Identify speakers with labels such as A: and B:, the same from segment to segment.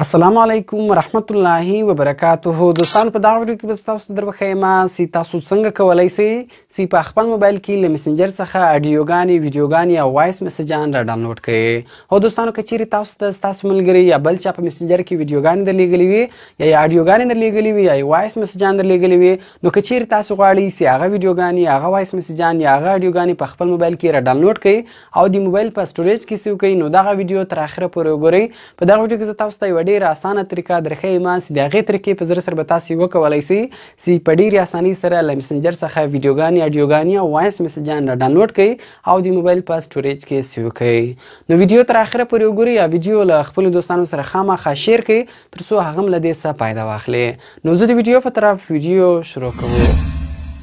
A: السلام علیکم ورحمت الله وبرکاته. دوستانو په دغه ویډیو کې به تاسو ته دربښیم چې تاسو څنګه کولی شئ چې په خپل موبایل کې له مسنجر څخه اډیوګانې ویډیوګانې او وایس میسجان را ډاونلوډ کړئ. او دوستانو که چیرې تاسو ته ستاسو ملګري یا بل چا په مسنجر کې ویډیوګانې درلیږلې وي یا اډیوګانې درلیږلې وي یا وایس میسجان درلیږلې وي، نو که چیرې تاسو غواړئ چې هغه ویډیوګانې هغه وایس میسجان یا هغه اډیوګانې په خپل موبایل کې را ډاونلوډ کړئ او د موبایل په سټوریج کې څه وکړئ، نو دغه ویډیو تر اخره پورې وګورئ. په دغه ویډیو کې زه تاسو ته یوه ډېره اسانه طریقه درښیم چې د هغې طریقې په زړه سره به تاسې وکولی شئ چې په ډېرې اسانۍ سره له مسنجر څخه ویډیوګانې اډیوګانې او وایس میسجان را ډاونلوډ کړئ او د موبایل په سټوریج کې سیو کړئ. نو ویډیو تر اخره پورې وګورئ یا ویډیو له خپلو دوستانو سره خامخا شیر کړئ تر څو هغه هم له دې څه فایده واخلي. نو زه د ویډیو په طرف ویډیو شروع کوم.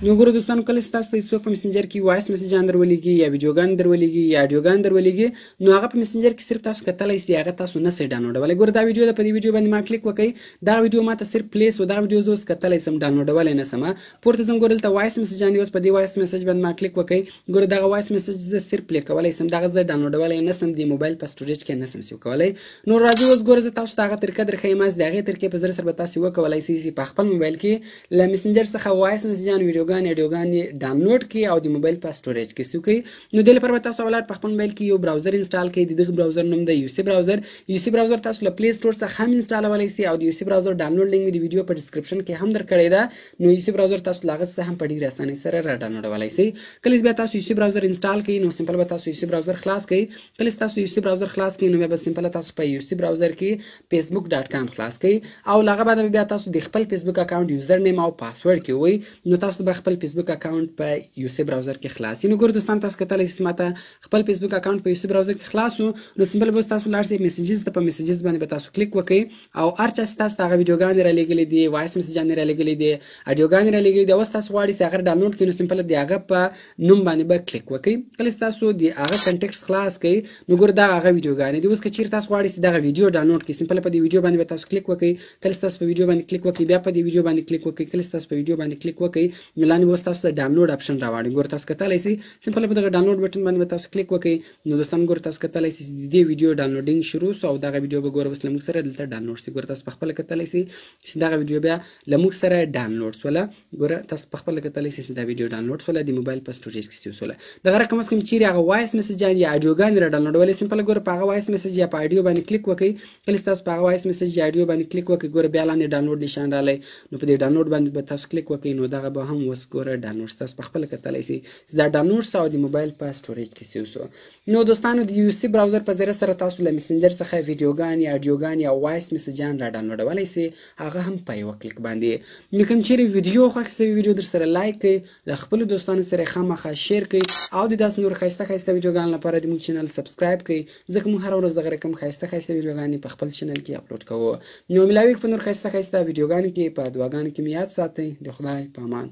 A: نو ګورو دوستانو، کله چې تاسو ته څوک په مسنجر کې وایس میسجان درولېږي یا ویډیوګانې درولېږي یا اډیوګانې درولېږي، نو هغه په مسنجر کې صرف تاسو کتلی سئ، هغه تاسو نه سئ ډاونلوډولی. ګوره دا ویډیو ده، په دې ویډیو باندې ما کلیک وکړئ، دغه ویډیو ما ته صرف پلیس و، دغه ویډیو زه اوس کتلی سم ډاونلوډولی نه سم. پورته ځم، ګوره دلته وایس میسجان دی، اوس په دې وایس میسج باندې ما کلیک وکړئ. ګوره دغه وایس میسج زه صرف پلی کولی سم، دغه زه ډاونلوډولی نه سم، د موبایل په سټوریج کې نه سم سیو کولی. نو راځئ اوس ګوره زه تاسو ته هغه طریقه درښیم چې د هغې طریقې په زړه سره به تاسې وکولی سئ چې په خپل موبایل کې له مسنجر څخه وایس میسجان ویډیوګانې اډیوګانې ډاونلوډ کړئ او د موبایل په سټوریج کې سیو کړئ. نو دې لپاره به تاسو اول په خپل موبایل کې یو براوزر انسټال کړئ. د دغه براوزر نوم دی یوسی براوزر. یوسی براوزر تاسو له پلی سټور څخه هم انسټالولی سئ او د یوسی براوزر ډاونلوډ لینک مې د ویډیو په ډسکرپشن کې هم درکړی ده. نو یوسی براوزر تاسو له هغه څخه هم په ډېرې اسانۍ سره را ډاونلوډولی سئ. کله چې بیا تاسو یوسی براوزر انسټال کړئ، نو سمپل به تاسو یوسی براوزر خلاص کړئ. کله چې تاسو یوسی براوزر خلاص کړئ، نو بیا به سمپل تاسو په یوسی براوزر کې facebook.com خلاص کړئ او له هغه بعد بیا تاسو د خپل فیسبوک اکاونټ یوزر نیم او پاسورډ کې ووایئ. نو تاسو به خپل فیسبوک اکاونټ په یوسی براوزر کې خلاص. نو ګورو دوستان، تاسو کتلی سئ ماته خپل فیسبوک اکاونټ په یوسی براوزر کې خلاص و. نو سمپل به تاسو لاړ سئ میسیجز ته، په میسیجز باندې به تاسو کلیک وکړئ او هر چا چې تاسو ته هغه ویډیوګانې رالیږلې دي، وایس میسجانې رالیږلې دي، اډیوګانې رالیږلې دي، اوس تاسو غواړئ چې هغه ډاونلوډ کړئ، نو سمپل د هغه په نوم باندې به کلیک وکړئ. کله چې تاسو د هغه کنټیکټس خلاص کړئ، نو ګوره دا هغه ویډیوګانې دي. اوس که چیرې تاسو غواړئ چې دغه ویډیو ډاونلوډ کړئ، سمپل په دې ویډیو باندې به تاسو کلیک وکړئ. کله چې تاسو په ویډیو باندې کلیک وکړئ، بیا په دې ویډیو باندې کلیک وکړئ. کله چې تاسو په ویډیو باندې کلیک وکړئ، نو لاندې به اوس تاسو ته ډاونلوډ اپشن راوړي. ګوره تاسو کتلی سئ، سمپل په دغه ډاونلوډ بټن باندې به تاسو کلیک وکړئ. نو دوستان ګوره تاسو کتلی سئ چې د دې ویډیو ډاونلوډینګ شروع سو او دغه ویډیو به ګوره اوس له موږ سره دلته ډاونلوډ سي. ګوره تاسو په خپله کتلی سئ چې دغه ویډیو بیا له موږ سره ډاونلوډ سوله. ګوره تاسو په خپله کتلی سئ چې دا ویډیو ډاونلوډ سوله، د موبایل په سټوریج کې سیو سوله. دغه رقم اوس کوم چیرې هغه وایس میسجان یا اډیوګانې را ډاونلوډولې، سمپل ګوره په هغه وایس میسج یا په اډیو باندې کلیک وکړئ. کله چې تاسو په هغه وایس میسج یا اډیو باندې کلیک وکړئ، ګوره بیا لاندې ډاونلوډ نشان راغلی. نو په دې ډاونلوډ باندې به تاسو کلیک وکړئ، نو دغه به هم اوس ګوره ډاونلوډ تاسو په خپله کتلی سئ چې دا ډاونلوډ سو او د موبایل په سټوریج کې سیو سو. نو دوستانو، د یوسی براوزر په ذریعه سره تاسو له مسنجر څخه ویډیوګانې اډیوګانې او وایس میسجان را ډاونلوډولی سئ، هغه هم په یوه کلیک باندې. نو کوم چیرې ویډیو خوښ سوي ویډیو در سره لایک کړئ، له خپلو دوستانو سره یې خامخا شیر کړئ او د داسې نور ښایسته ښایسته ویډیوګانو لپاره د موږ چینل سبسکرایب کړئ، ځکه موږ هره ورځ دغه رقم ښایسته ښایسته ویډیوګانې په خپل چینل کې اپلوډ کوو. نو ملاویږو په نور ښایسته ښایسته ویډیوګانو کې، په دعاګانو کې مې یاد ساتئ. د خدای په امان.